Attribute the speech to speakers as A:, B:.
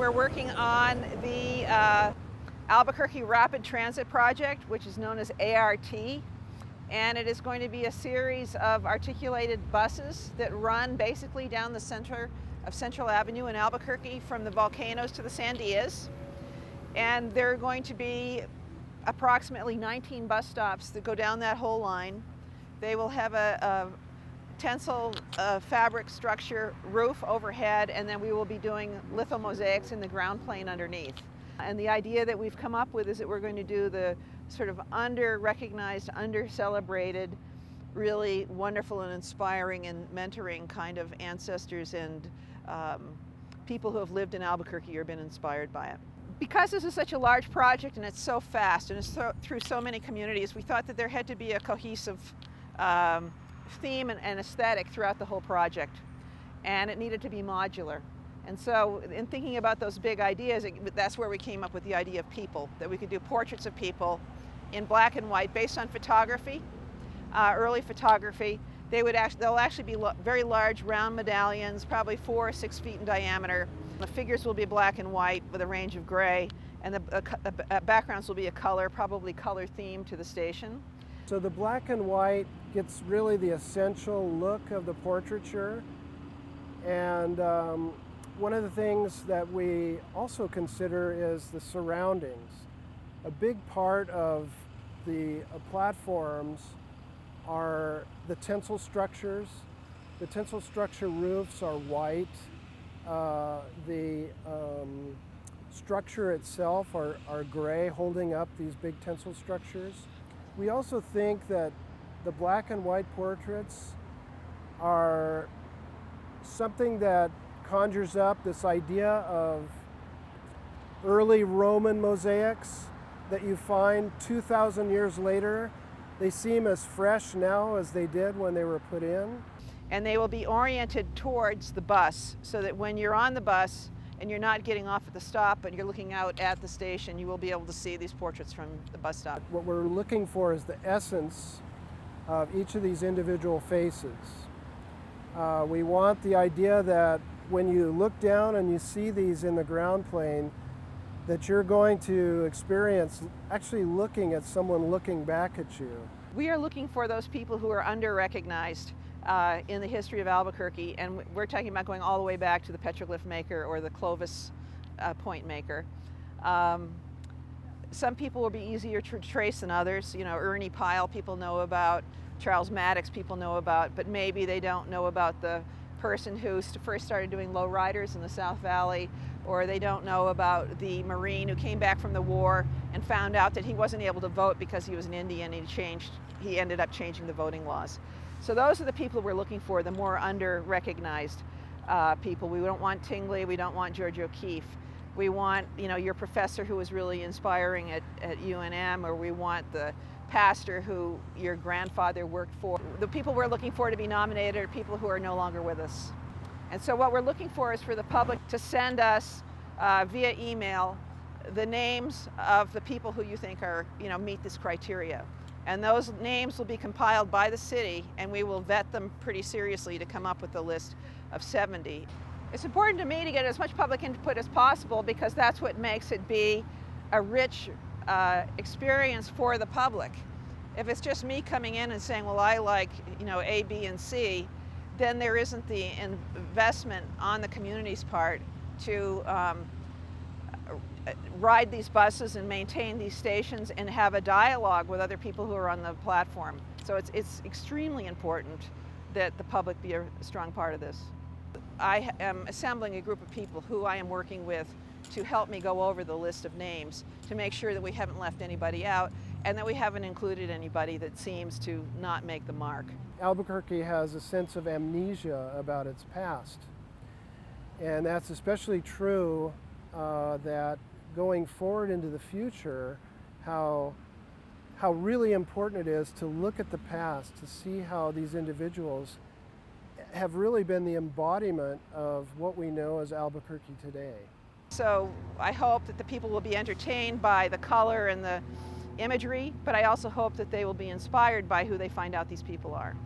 A: We're working on the Albuquerque Rapid Transit project, which is known as ART, and it is going to be a series of articulated buses that run basically down the center of Central Avenue in Albuquerque from the volcanoes to the Sandias. And there are going to be approximately 19 bus stops that go down that whole line. They will have a tensile fabric structure roof overhead, and then we will be doing lithomosaics in the ground plane underneath. And the idea that we've come up with is that we're going to do the sort of under-recognized, under-celebrated, really wonderful and inspiring and mentoring kind of ancestors and people who have lived in Albuquerque or been inspired by it. Because this is such a large project and it's so fast and it's through so many communities, we thought that there had to be a cohesive theme and aesthetic throughout the whole project, and it needed to be modular. And so in thinking about those big ideas, that's where we came up with the idea of people, that we could do portraits of people in black and white based on photography, early photography. They'll actually be very large round medallions, probably 4 or 6 feet in diameter. The figures will be black and white with a range of gray, and the backgrounds will be a color, probably color theme to the station.
B: So the black and white gets really the essential look of the portraiture, and one of the things that we also consider is the surroundings. A big part of the platforms are the tensile structures. The tensile structure roofs are white. The structure itself are gray, holding up these big tensile structures. We also think that the black and white portraits are something that conjures up this idea of early Roman mosaics that you find 2,000 years later. They seem as fresh now as they did when they were put in.
A: And they will be oriented towards the bus, so that when you're on the bus and you're not getting off at the stop, but you're looking out at the station, you will be able to see these portraits from the bus stop.
B: What we're looking for is the essence of each of these individual faces. We want the idea that when you look down and you see these in the ground plane, that you're going to experience actually looking at someone looking back at you.
A: We are looking for those people who are under-recognized in the history of Albuquerque, and we're talking about going all the way back to the petroglyph maker or the Clovis point maker. Some people will be easier to trace than others. You know, Ernie Pyle people know about, Charles Maddox people know about, but maybe they don't know about the person who first started doing lowriders in the South Valley, or they don't know about the Marine who came back from the war and found out that he wasn't able to vote because he was an Indian, and he ended up changing the voting laws. So those are the people we're looking for, the more under-recognized people. We don't want Tingley, we don't want George O'Keeffe. We want, you know, your professor who was really inspiring at UNM, or we want the pastor who your grandfather worked for. The people we're looking for to be nominated are people who are no longer with us. And so what we're looking for is for the public to send us via email the names of the people who you think are, you know, meet this criteria. And those names will be compiled by the city, and we will vet them pretty seriously to come up with a list of 70. It's important to me to get as much public input as possible, because that's what makes it be a rich experience for the public. If it's just me coming in and saying, well, I like, you know, A, B, and C, then there isn't the investment on the community's part to ride these buses and maintain these stations and have a dialogue with other people who are on the platform. So it's extremely important that the public be a strong part of this. I am assembling a group of people who I am working with to help me go over the list of names to make sure that we haven't left anybody out and that we haven't included anybody that seems to not make the mark.
B: Albuquerque has a sense of amnesia about its past, and that's especially true that going forward into the future, how really important it is to look at the past, to see how these individuals have really been the embodiment of what we know as Albuquerque today.
A: So I hope that the people will be entertained by the color and the imagery, but I also hope that they will be inspired by who they find out these people are.